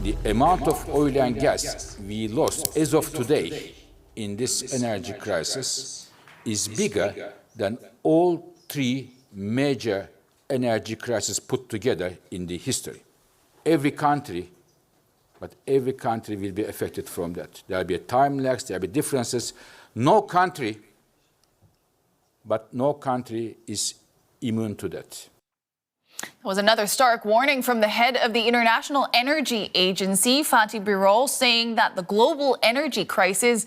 the amount of oil and gas we lost as of today in this energy crisis is bigger than all three major energy crises put together in the history. Every country will be affected from that. There will be a time lag, there will be differences. No country is immune to that. There was another stark warning from the head of the International Energy Agency, Fatih Birol, saying that the global energy crisis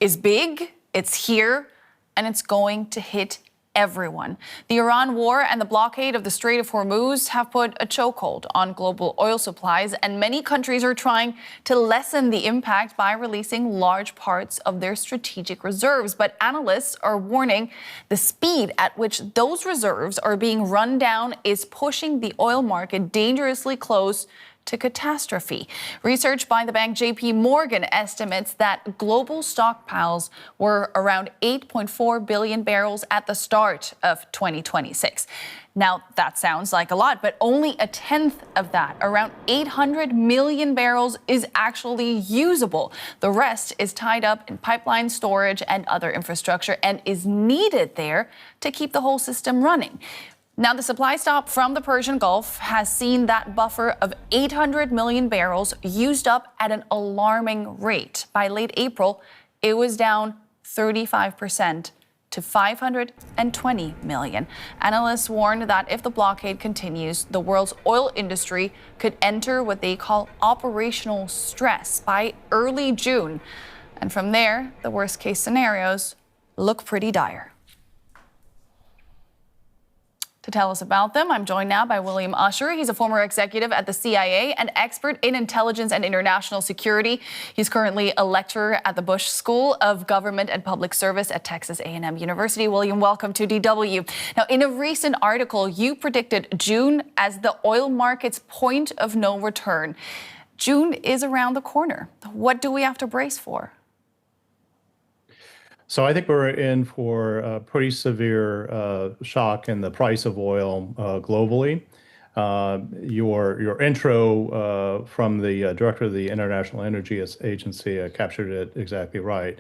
is big, it's here, and it's going to hit everyone. The Iran war and the blockade of the Strait of Hormuz have put a chokehold on global oil supplies, and many countries are trying to lessen the impact by releasing large parts of their strategic reserves. But analysts are warning the speed at which those reserves are being run down is pushing the oil market dangerously close to catastrophe. Research by the bank JP Morgan estimates that global stockpiles were around 8.4 billion barrels at the start of 2026. Now, that sounds like a lot, but only a tenth of that, around 800 million barrels, is actually usable. The rest is tied up in pipeline storage and other infrastructure and is needed there to keep the whole system running. Now, the supply stop from the Persian Gulf has seen that buffer of 800 million barrels used up at an alarming rate. By late April, it was down 35% to 520 million. Analysts warned that if the blockade continues, the world's oil industry could enter what they call operational stress by early June. And from there, the worst case scenarios look pretty dire. To tell us about them, I'm joined now by William Usher. He's a former executive at the CIA and expert in intelligence and international security. He's currently a lecturer at the Bush School of Government and Public Service at Texas A&M University. William, welcome to DW. Now, in a recent article, you predicted June as the oil market's point of no return. June is around the corner. What do we have to brace for? So I think we're in for a pretty severe shock in the price of oil globally. Your intro from the director of the International Energy Agency captured it exactly right,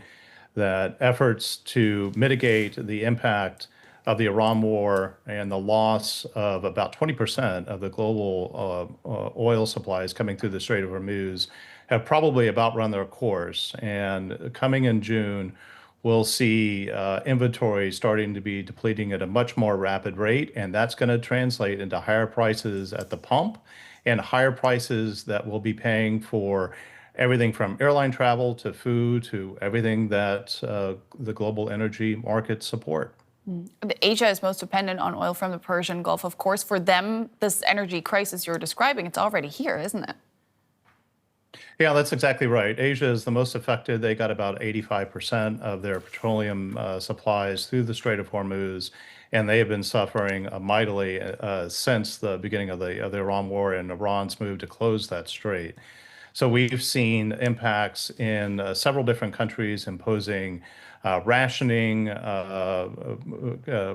that efforts to mitigate the impact of the Iran war and the loss of about 20% of the global oil supplies coming through the Strait of Hormuz have probably about run their course. And coming in June, we'll see inventory starting to be depleting at a much more rapid rate, and that's going to translate into higher prices at the pump and higher prices that we'll be paying for everything from airline travel to food to everything that the global energy markets support. Asia is most dependent on oil from the Persian Gulf. Of course, for them, this energy crisis you're describing, it's already here, isn't it? Yeah, that's exactly right. Asia is the most affected. They got about 85% of their petroleum supplies through the Strait of Hormuz, and they have been suffering mightily since the beginning of the Iran war and Iran's move to close that strait. So we've seen impacts in several different countries imposing rationing,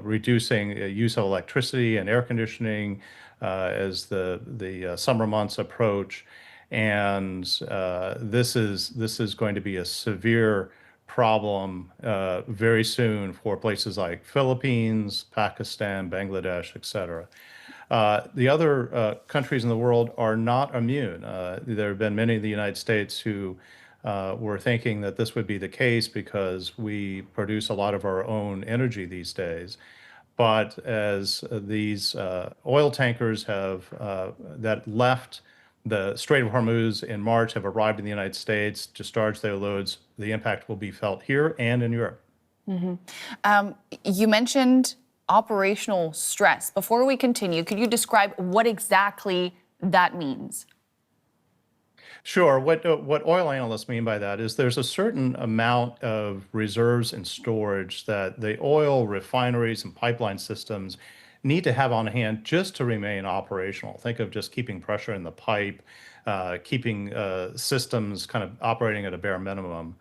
reducing use of electricity and air conditioning as the summer months approach. And this is going to be a severe problem very soon for places like Philippines, Pakistan, Bangladesh, et cetera. The other countries in the world are not immune. There have been many in the United States who were thinking that this would be the case because we produce a lot of our own energy these days. But as these oil tankers that left the Strait of Hormuz in March have arrived in the United States, discharged their loads, the impact will be felt here and in Europe. Mm-hmm. You mentioned operational stress. Before we continue, could you describe what exactly that means? Sure. What oil analysts mean by that is there's a certain amount of reserves and storage that the oil refineries and pipeline systems need to have on hand just to remain operational. Think of just keeping pressure in the pipe, keeping systems kind of operating at a bare minimum.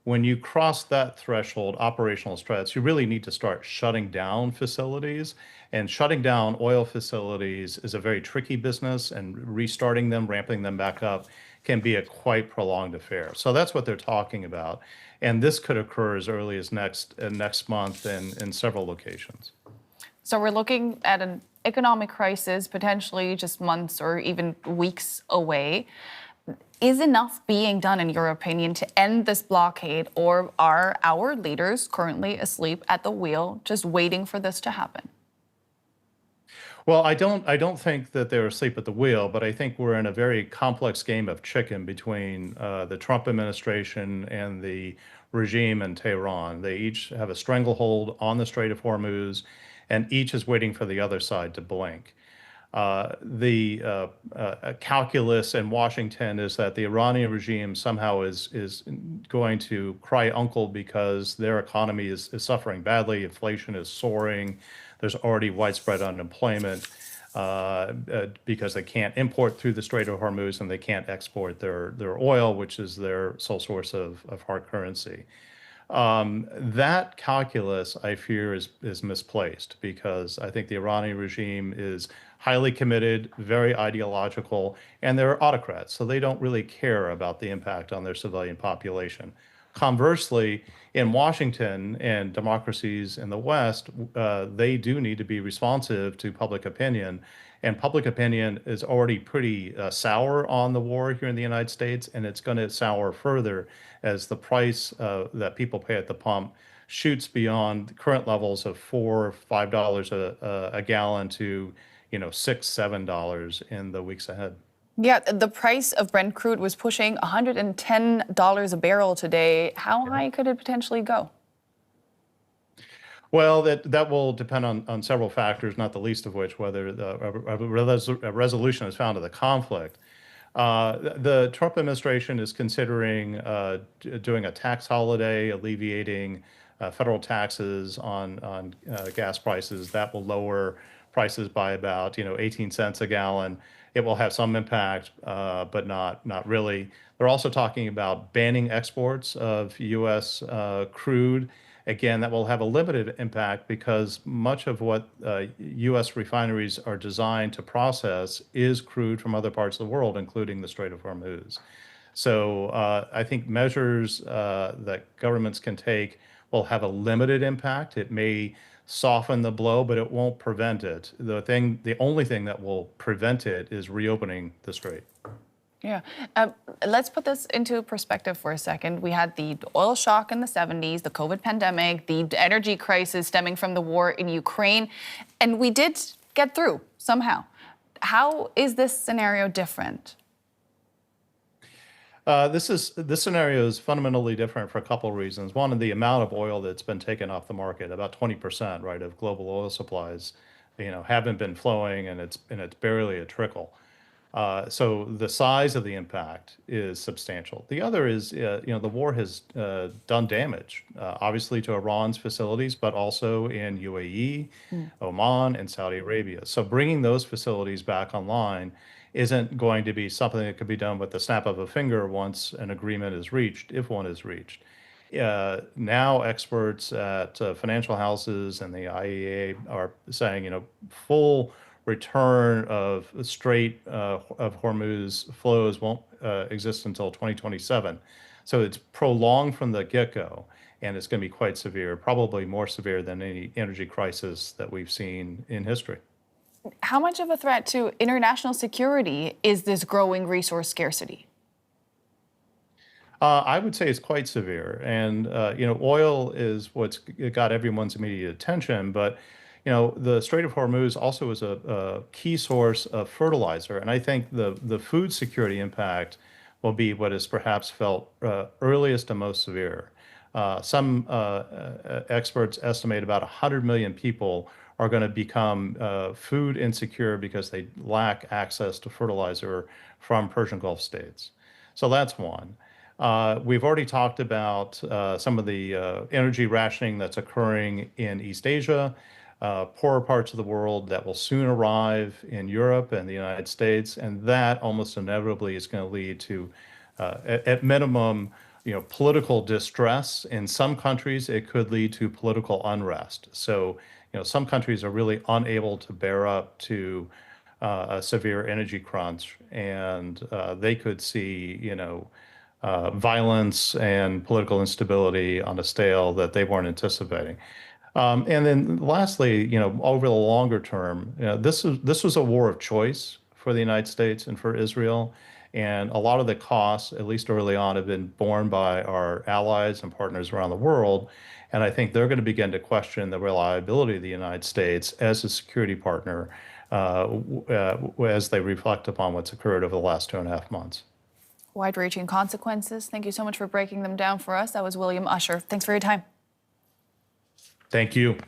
When you cross that threshold, operational stress, you really need to start shutting down facilities. And shutting down oil facilities is a very tricky business, and restarting them, ramping them back up can be a quite prolonged affair. So that's what they're talking about. And this could occur as early as next month in several locations. So we're looking at an economic crisis, potentially just months or even weeks away. Is enough being done, in your opinion, to end this blockade, or are our leaders currently asleep at the wheel, just waiting for this to happen? Well, I don't think that they're asleep at the wheel, but I think we're in a very complex game of chicken between the Trump administration and the regime in Tehran. They each have a stranglehold on the Strait of Hormuz, and each is waiting for the other side to blink. The calculus in Washington is that the Iranian regime somehow is going to cry uncle because their economy is suffering badly. Inflation is soaring. There's already widespread unemployment because they can't import through the Strait of Hormuz and they can't export their oil, which is their sole source of hard currency. That calculus, I fear, is misplaced because I think the Iranian regime is highly committed, very ideological, and they're autocrats, so they don't really care about the impact on their civilian population. Conversely, in Washington and democracies in the West, they do need to be responsive to public opinion. And public opinion is already pretty sour on the war here in the United States, and it's going to sour further as the price that people pay at the pump shoots beyond current levels of $4, $5 a gallon to, $6, $7 in the weeks ahead. Yeah, the price of Brent crude was pushing $110 a barrel today. How high could it potentially go? Well, that will depend on several factors, not the least of which whether a resolution is found to the conflict. The Trump administration is considering doing a tax holiday, alleviating federal taxes on gas prices. That will lower prices by about 18 cents a gallon. It will have some impact, but not really. They're also talking about banning exports of U.S. Crude. Again, that will have a limited impact because much of what U.S. refineries are designed to process is crude from other parts of the world, including the Strait of Hormuz. So I think measures that governments can take will have a limited impact. It may soften the blow, but it won't prevent it. The only thing that will prevent it is reopening the strait. Yeah. Let's put this into perspective for a second. We had the oil shock in the 70s, the COVID pandemic, the energy crisis stemming from the war in Ukraine, and we did get through somehow. How is this scenario different? This scenario is fundamentally different for a couple of reasons. One, the amount of oil that's been taken off the market, about 20%, right, of global oil supplies, haven't been flowing, and it's barely a trickle. So the size of the impact is substantial. The other is, the war has done damage, obviously to Iran's facilities, but also in UAE, Oman, and Saudi Arabia. So bringing those facilities back online isn't going to be something that could be done with the snap of a finger once an agreement is reached, if one is reached. Now experts at financial houses and the IEA are saying, full return of Strait of Hormuz flows won't exist until 2027. So it's prolonged from the get-go, and it's going to be quite severe, probably more severe than any energy crisis that we've seen in history. How much of a threat to international security is this growing resource scarcity? I would say it's quite severe. And, oil is what's got everyone's immediate attention, but the Strait of Hormuz also is a key source of fertilizer. And I think the food security impact will be what is perhaps felt earliest and most severe. Some experts estimate about 100 million people are going to become food insecure because they lack access to fertilizer from Persian Gulf states. So that's one. We've already talked about some of the energy rationing that's occurring in East Asia, poorer parts of the world that will soon arrive in Europe and the United States, and that almost inevitably is going to lead to, at minimum, political distress. In some countries, it could lead to political unrest. So, some countries are really unable to bear up to a severe energy crunch, and they could see, violence and political instability on a scale that they weren't anticipating. And then lastly, over the longer term, this was a war of choice for the United States and for Israel. And a lot of the costs, at least early on, have been borne by our allies and partners around the world. And I think they're going to begin to question the reliability of the United States as a security partner as they reflect upon what's occurred over the last 2.5 months. Wide-reaching consequences. Thank you so much for breaking them down for us. That was William Usher. Thanks for your time. Thank you.